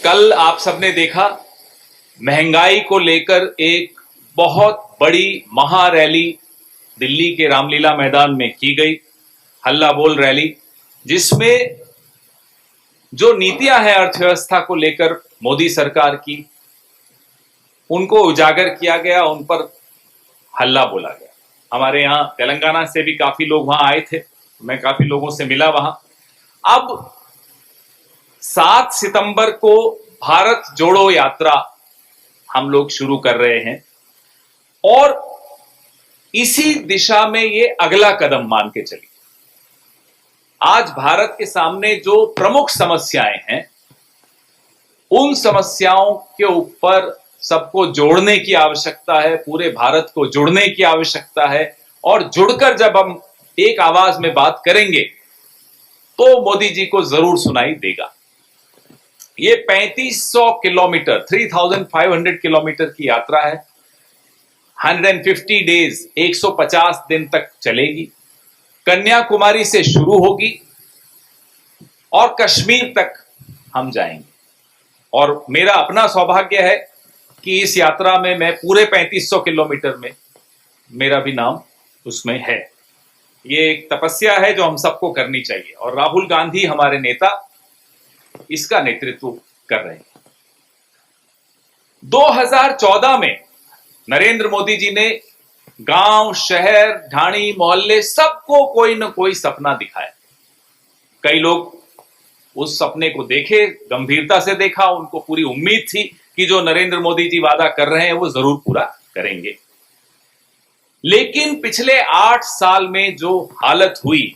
कल आप सबने देखा, महंगाई को लेकर एक बहुत बड़ी महारैली दिल्ली के रामलीला मैदान में की गई, हल्ला बोल रैली, जिसमें जो नीतियां हैं अर्थव्यवस्था को लेकर मोदी सरकार की, उनको उजागर किया गया, उन पर हल्ला बोला गया। हमारे यहां तेलंगाना से भी काफी लोग वहां आए थे, मैं काफी लोगों से मिला वहां। अब 7 सितंबर को भारत जोड़ो यात्रा हम लोग शुरू कर रहे हैं और इसी दिशा में ये अगला कदम मान के चलिए। आज भारत के सामने जो प्रमुख समस्याएं हैं, उन समस्याओं के ऊपर सबको जोड़ने की आवश्यकता है, पूरे भारत को जुड़ने की आवश्यकता है। और जुड़कर जब हम एक आवाज में बात करेंगे तो मोदी जी को जरूर सुनाई देगा। ये 3500 किलोमीटर 3500 किलोमीटर की यात्रा है, 150 डेज 150 दिन तक चलेगी। कन्याकुमारी से शुरू होगी और कश्मीर तक हम जाएंगे। और मेरा अपना सौभाग्य है कि इस यात्रा में मैं पूरे 3500 किलोमीटर में मेरा भी नाम उसमें है। ये एक तपस्या है जो हम सबको करनी चाहिए और राहुल गांधी हमारे नेता इसका नेतृत्व कर रहे हैं। 2014 में नरेंद्र मोदी जी ने गांव, शहर, ढाणी, मोहल्ले सबको कोई ना कोई सपना दिखाया। कई लोग उस सपने को देखे, गंभीरता से देखा, उनको पूरी उम्मीद थी कि जो नरेंद्र मोदी जी वादा कर रहे हैं वो जरूर पूरा करेंगे। लेकिन पिछले 8 साल में जो हालत हुई,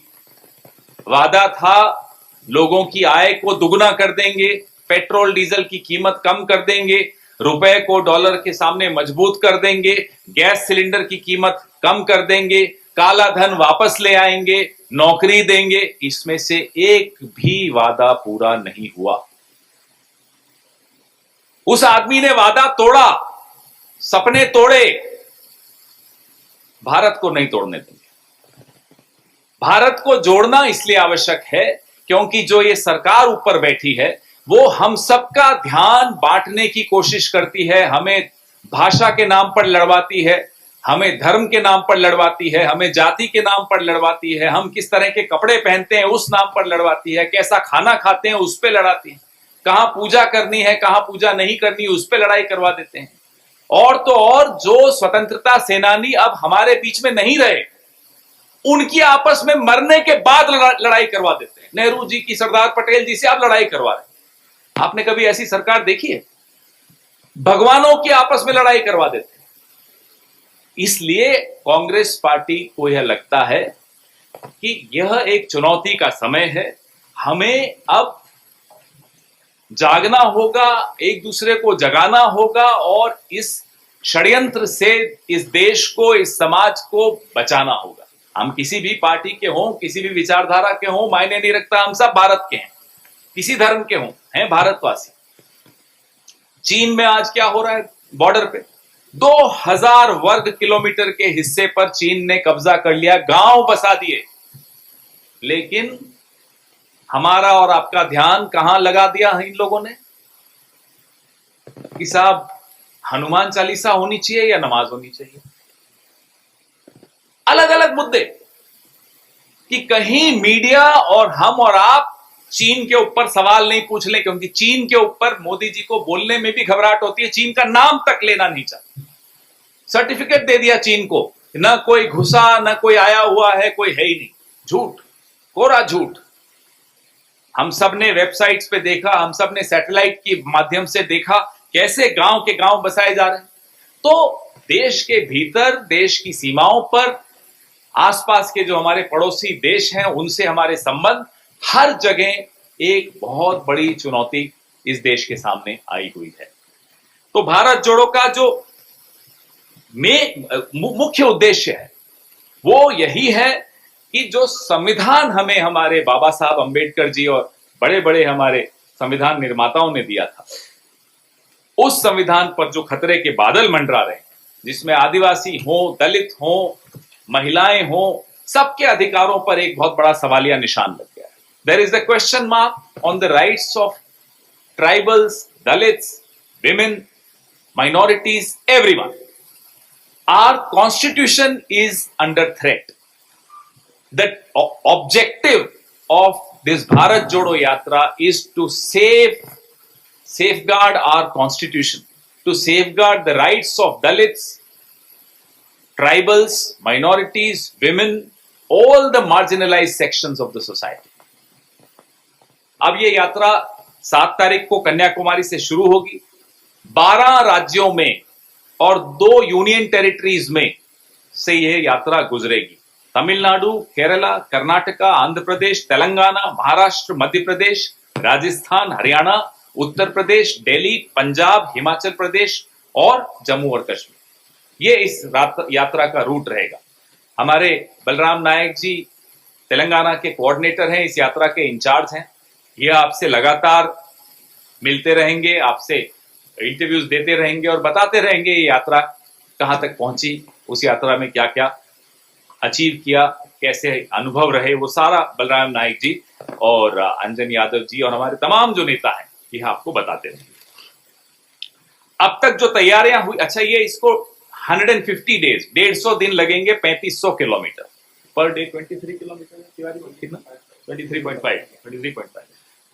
वादा था लोगों की आय को दुगना कर देंगे, पेट्रोल डीजल की कीमत कम कर देंगे, रुपए को डॉलर के सामने मजबूत कर देंगे, गैस सिलेंडर की कीमत कम कर देंगे, काला धन वापस ले आएंगे, नौकरी देंगे। इसमें से एक भी वादा पूरा नहीं हुआ। उस आदमी ने वादा तोड़ा, सपने तोड़े, भारत को नहीं तोड़ने देंगे। भारत को जोड़ना इसलिए आवश्यक है क्योंकि जो ये सरकार ऊपर बैठी है वो हम सबका ध्यान बांटने की कोशिश करती है, हमें भाषा के नाम पर लड़वाती है, हमें धर्म के नाम पर लड़वाती है, हमें जाति के नाम पर लड़वाती है, हम किस तरह के कपड़े पहनते हैं उस नाम पर लड़वाती है, कैसा खाना खाते हैं उस पर लड़ाती है, कहां पूजा करनी है कहां पूजा नहीं करनी उस पर लड़ाई करवा देते हैं। और तो और जो स्वतंत्रता सेनानी अब हमारे बीच में नहीं रहे, उनकी आपस में मरने के बाद लड़ाई करवा देते हैं। नेहरू जी की, सरदार पटेल जी से आप लड़ाई करवा रहे हैं। आपने कभी ऐसी सरकार देखी है? भगवानों की आपस में लड़ाई करवा देते हैं। इसलिए कांग्रेस पार्टी को यह लगता है कि यह एक चुनौती का समय है, हमें अब जागना होगा, एक दूसरे को जगाना होगा और इस षड्यंत्र से इस देश को, इस समाज को बचाना होगा। हम किसी भी पार्टी के हों, किसी भी विचारधारा के हों, मायने नहीं रखता, हम सब भारत के हैं, किसी धर्म के हों, हैं भारतवासी। चीन में आज क्या हो रहा है? बॉर्डर पे 2000 वर्ग किलोमीटर के हिस्से पर चीन ने कब्जा कर लिया, गांव बसा दिए। लेकिन हमारा और आपका ध्यान कहां लगा दिया इन लोगों ने कि साहब हनुमान चालीसा होनी चाहिए या नमाज होनी चाहिए। अलग अलग मुद्दे कि कहीं मीडिया और हम और आप चीन के ऊपर सवाल नहीं पूछ लें, क्योंकि चीन के ऊपर मोदी जी को बोलने में भी घबराहट होती है, चीन का नाम तक लेना नहीं चाहते। सर्टिफिकेट दे दिया चीन को, ना कोई घुसा ना कोई आया हुआ है, कोई है ही नहीं। झूठ, कोरा झूठ। हम सब ने वेबसाइट्स पे देखा, हम सब ने सैटेलाइट के माध्यम से देखा कैसे गांव के गांव बसाए जा रहे हैं। तो देश के भीतर, देश की सीमाओं पर, आसपास के जो हमारे पड़ोसी देश हैं उनसे हमारे संबंध, हर जगह एक बहुत बड़ी चुनौती इस देश के सामने आई हुई है। तो भारत जोड़ो का जो मुख्य उद्देश्य है वो यही है कि जो संविधान हमें हमारे बाबा साहब अंबेडकर जी और बड़े बड़े हमारे संविधान निर्माताओं ने दिया था, उस संविधान पर जो खतरे के बादल मंडरा रहे हैं, जिसमें आदिवासी हो, दलित हो, महिलाएं हो, सबके अधिकारों पर एक बहुत बड़ा सवालिया निशान लग गया है। There is the question mark on the rights of tribals, Dalits, women, minorities, everyone. Our constitution is under threat. The objective of this Bharat Jodo Yatra is to safeguard our constitution, to safeguard the rights of Dalits, tribals, minorities, women, all the marginalized sections of the society. अब ये यात्रा 7 तारीख को कन्याकुमारी से शुरू होगी। 12 राज्यों में और 2 यूनियन टेरिटरीज में से यह यात्रा गुजरेगी। तमिलनाडु, केरला, कर्नाटका, आंध्र प्रदेश, तेलंगाना, महाराष्ट्र, मध्य प्रदेश, राजस्थान, हरियाणा, उत्तर प्रदेश, दिल्ली, पंजाब, हिमाचल प्रदेश और जम्मू और कश्मीर। ये इस यात्रा का रूट रहेगा। हमारे बलराम नायक जी तेलंगाना के कोऑर्डिनेटर हैं, इस यात्रा के इंचार्ज हैं। ये आपसे लगातार मिलते रहेंगे, आपसे इंटरव्यूज देते रहेंगे और बताते रहेंगे ये यात्रा कहां तक पहुंची, उस यात्रा में क्या क्या अचीव किया, कैसे अनुभव रहे, वो सारा बलराम नायक जी और अंजन यादव जी और हमारे तमाम जो नेता हैं ये आपको बताते रहेंगे। अब तक जो तैयारियां हुई, अच्छा ये इसको 150 डेज 150 दिन लगेंगे, 3500 किलोमीटर पर डे, 23 किलोमीटर कितना 23.5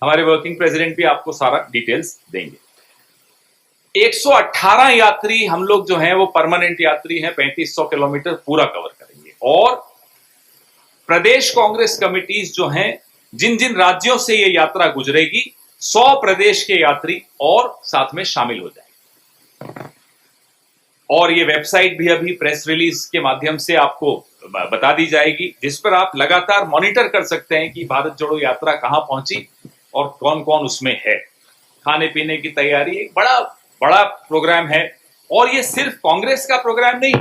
हमारे वर्किंग प्रेसिडेंट भी आपको सारा डिटेल्स देंगे। 118 यात्री हम लोग जो हैं वो परमानेंट यात्री हैं, 3500 किलोमीटर पूरा कवर करेंगे। और प्रदेश कांग्रेस कमिटीज जो हैं, जिन जिन राज्यों से ये यात्रा गुजरेगी, 100 प्रदेश के यात्री और साथ में शामिल हो जाएंगे। और ये वेबसाइट भी अभी प्रेस रिलीज के माध्यम से आपको बता दी जाएगी, जिस पर आप लगातार मॉनिटर कर सकते हैं कि भारत जोड़ो यात्रा कहां पहुंची और कौन कौन उसमें है। खाने पीने की तैयारी एक बड़ा बड़ा प्रोग्राम है। और ये सिर्फ कांग्रेस का प्रोग्राम नहीं,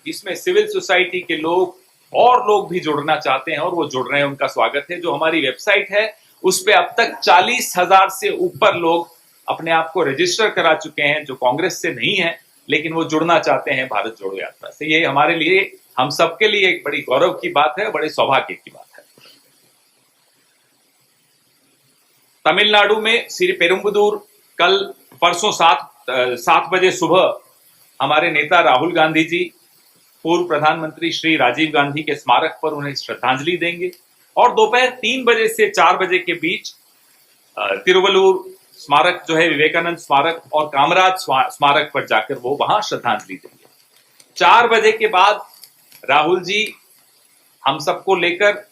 इसमें सिविल सोसाइटी के लोग और लोग भी जुड़ना चाहते हैं और वो जुड़ रहे हैं, उनका स्वागत है। जो हमारी वेबसाइट है उस पे अब तक 40,000 से ऊपर लोग अपने आप को रजिस्टर करा चुके हैं, जो कांग्रेस से नहीं है लेकिन वो जुड़ना चाहते हैं भारत जोड़ो यात्रा से। ये हमारे लिए, हम सबके लिए एक बड़ी गौरव की बात है, बड़े सौभाग्य की बात है। तमिलनाडु में श्री पेरुम्बदूर कल परसों 7 बजे सुबह हमारे नेता राहुल गांधी जी पूर्व प्रधानमंत्री श्री राजीव गांधी के स्मारक पर उन्हें श्रद्धांजलि देंगे और दोपहर 3 बजे से 4 बजे के बीच तिरुवल्लूर स्मारक जो है, विवेकानंद स्मारक और कामराज स्मारक पर जाकर वो वहां श्रद्धांजलि देंगे। 4 बजे के बाद राहुल जी हम सबको लेकर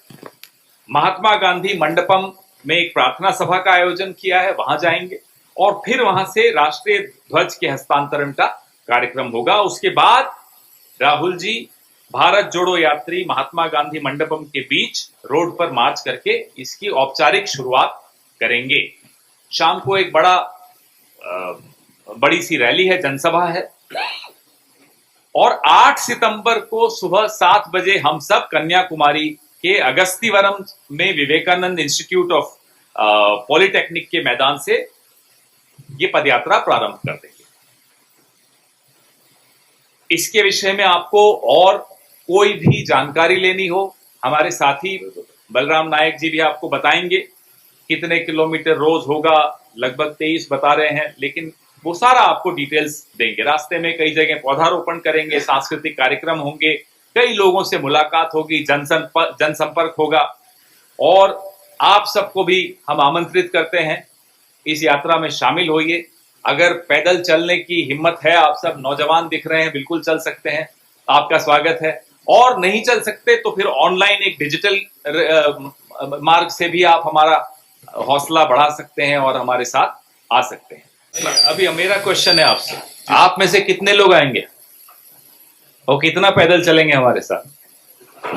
महात्मा गांधी मंडपम में एक प्रार्थना सभा का आयोजन किया है, वहां जाएंगे और फिर वहां से राष्ट्रीय ध्वज के हस्तांतरण का कार्यक्रम होगा। उसके बाद राहुल जी भारत जोड़ो यात्री महात्मा गांधी मंडपम के बीच रोड पर मार्च करके इसकी औपचारिक शुरुआत करेंगे। शाम को एक बड़ी सी रैली है, जनसभा है और 8 सितंबर को सुबह 7 बजे हम सब कन्याकुमारी के अगस्तीवरम में विवेकानंद इंस्टीट्यूट ऑफ पॉलिटेक्निक के मैदान से ये पदयात्रा प्रारंभ कर देंगे। इसके विषय में आपको और कोई भी जानकारी लेनी हो, हमारे साथी बलराम नायक जी भी आपको बताएंगे कितने किलोमीटर रोज होगा, लगभग 23 बता रहे हैं, लेकिन वो सारा आपको डिटेल्स देंगे। रास्ते में कई जगह पौधारोपण करेंगे, सांस्कृतिक कार्यक्रम होंगे, कई लोगों से मुलाकात होगी, जनसंपर्क होगा। और आप सबको भी हम आमंत्रित करते हैं, इस यात्रा में शामिल होइए। अगर पैदल चलने की हिम्मत है, आप सब नौजवान दिख रहे हैं, बिल्कुल चल सकते हैं, आपका स्वागत है। और नहीं चल सकते तो फिर ऑनलाइन एक डिजिटल मार्ग से भी आप हमारा हौसला बढ़ा सकते हैं और हमारे साथ आ सकते हैं। अभी मेरा क्वेश्चन है आपसे, आप में से कितने लोग आएंगे और कितना पैदल चलेंगे हमारे साथ?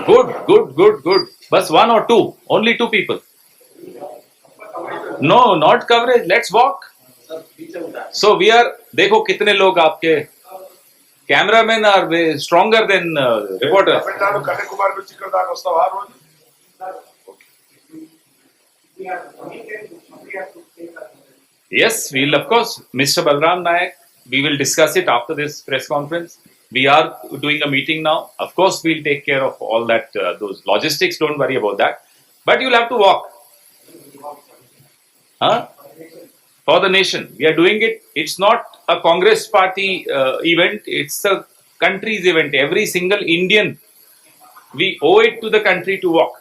गुड गुड गुड गुड, बस 1 और 2, only 2 people? No, not coverage, let's walk. So we are, देखो कितने लोग आपके cameraman are stronger than reporter. Yes, we'll of course, Mr. Balram Nayak, we will discuss it after this press conference. We are doing a meeting now. Of course, we'll take care of all that, those logistics. Don't worry about that. But you'll have to walk. Huh? for the nation. We are doing it. It's not a Congress party event. It's a country's event. Every single Indian, we owe it to the country to walk.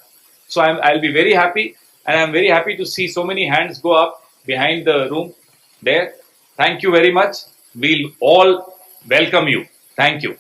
So I'll be very happy, and I'm very happy to see so many hands go up behind the room there. Thank you very much. We'll all welcome you. Thank you.